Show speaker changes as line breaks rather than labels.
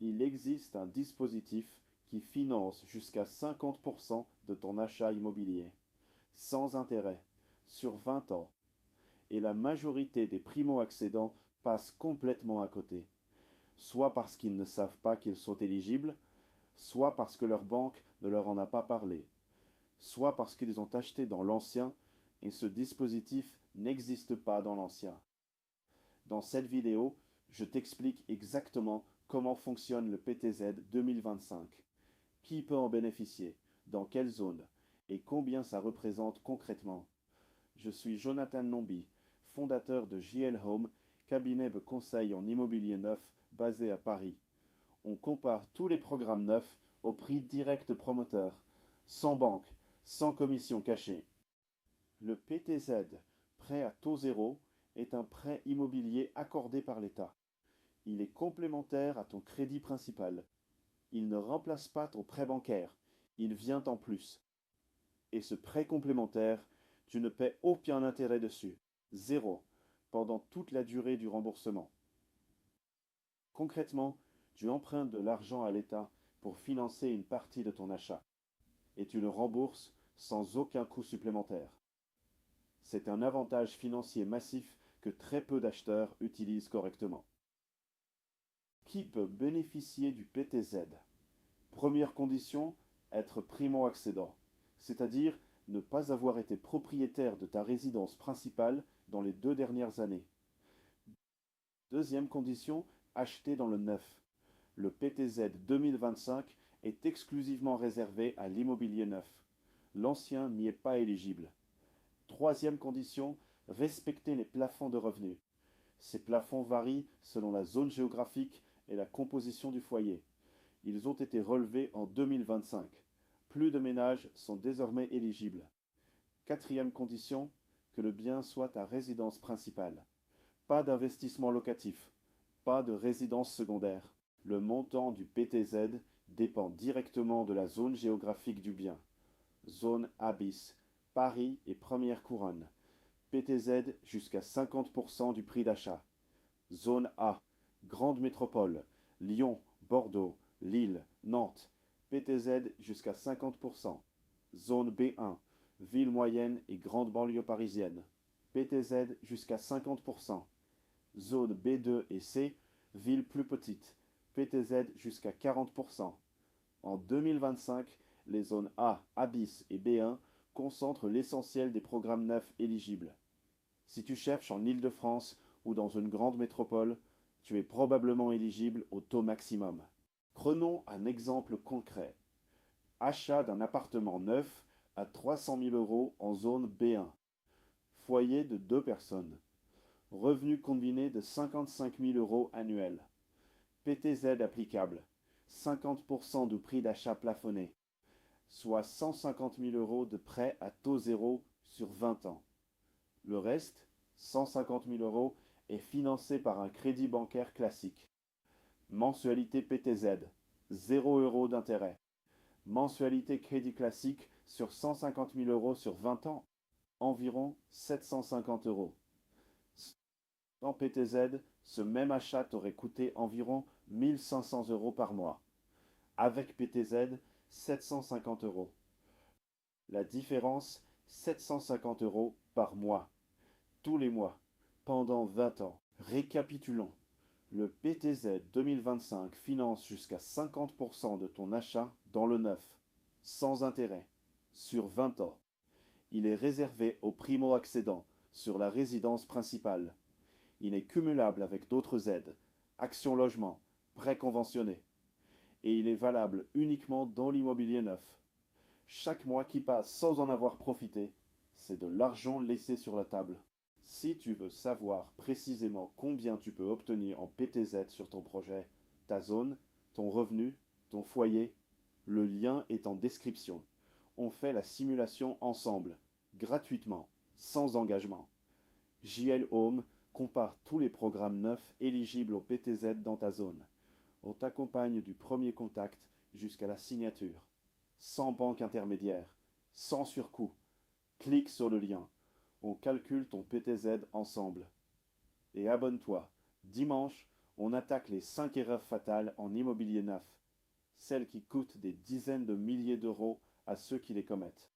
Il existe un dispositif qui finance jusqu'à 50% de ton achat immobilier, sans intérêt, sur 20 ans, et la majorité des primo-accédants passent complètement à côté, soit parce qu'ils ne savent pas qu'ils sont éligibles, soit parce que leur banque ne leur en a pas parlé, soit parce qu'ils ont acheté dans l'ancien et ce dispositif n'existe pas dans l'ancien. Dans cette vidéo, je t'explique exactement comment fonctionne le PTZ 2025, qui peut en bénéficier, dans quelle zone et combien ça représente concrètement. Je suis Jonathan Nomby, fondateur de JL Home, cabinet de conseil en immobilier neuf basé à Paris. On compare tous les programmes neufs au prix direct promoteur, sans banque, sans commission cachée. Le PTZ, prêt à taux zéro, est un prêt immobilier accordé par l'État. Il est complémentaire à ton crédit principal. Il ne remplace pas ton prêt bancaire, il vient en plus. Et ce prêt complémentaire, tu ne paies aucun intérêt dessus. Zéro. Pendant toute la durée du remboursement. Concrètement, tu empruntes de l'argent à l'État pour financer une partie de ton achat. Et tu le rembourses sans aucun coût supplémentaire. C'est un avantage financier massif que très peu d'acheteurs utilisent correctement. Qui peut bénéficier du PTZ? Première condition, être primo-accédant, c'est-à-dire ne pas avoir été propriétaire de ta résidence principale dans les 2 dernières années. Deuxième condition, acheter dans le neuf. Le PTZ 2025 est exclusivement réservé à l'immobilier neuf. L'ancien n'y est pas éligible. Troisième condition, respecter les plafonds de revenus. Ces plafonds varient selon la zone géographique et la composition du foyer. Ils ont été relevés en 2025. Plus de ménages sont désormais éligibles. Quatrième condition, que le bien soit ta résidence principale. Pas d'investissement locatif, pas de résidence secondaire. Le montant du PTZ dépend directement de la zone géographique du bien. Zone A bis, Paris et première couronne. PTZ jusqu'à 50% du prix d'achat. Zone A, grande métropole, Lyon, Bordeaux, Lille, Nantes, PTZ jusqu'à 50%. Zone B1, ville moyenne et grande banlieue parisienne, PTZ jusqu'à 50%. Zone B2 et C, ville plus petite, PTZ jusqu'à 40%. En 2025, les zones A, A bis et B1 concentrent l'essentiel des programmes neufs éligibles. Si tu cherches en Île-de-France ou dans une grande métropole, tu es probablement éligible au taux maximum. Prenons un exemple concret. Achat d'un appartement neuf à 300 000 euros en zone B1. Foyer de 2 personnes. Revenu combiné de 55 000 euros annuels. PTZ applicable. 50% du prix d'achat plafonné, soit 150 000 euros de prêt à taux zéro sur 20 ans. Le reste, 150 000 euros, est financé par un crédit bancaire classique. Mensualité PTZ, 0 euros d'intérêt. Mensualité crédit classique sur 150 000 euros sur 20 ans, environ 750 euros. Sans PTZ, ce même achat t'aurait coûté environ 1500 euros par mois. Avec PTZ, 750 euros. La différence, 750 euros par mois. Tous les mois, pendant 20 ans. Récapitulons. Le PTZ 2025 finance jusqu'à 50% de ton achat dans le neuf, sans intérêt, sur 20 ans. Il est réservé aux primo-accédants sur la résidence principale. Il est cumulable avec d'autres aides, Action Logement, prêts conventionnés. Et il est valable uniquement dans l'immobilier neuf. Chaque mois qui passe sans en avoir profité, c'est de l'argent laissé sur la table. Si tu veux savoir précisément combien tu peux obtenir en PTZ sur ton projet, ta zone, ton revenu, ton foyer, le lien est en description. On fait la simulation ensemble, gratuitement, sans engagement. JL Home compare tous les programmes neufs éligibles au PTZ dans ta zone. On t'accompagne du premier contact jusqu'à la signature. Sans banque intermédiaire, sans surcoût. Clique sur le lien. On calcule ton PTZ ensemble. Et abonne-toi. Dimanche, On attaque les 5 erreurs fatales en immobilier neuf, celles qui coûtent des dizaines de milliers d'euros à ceux qui les commettent.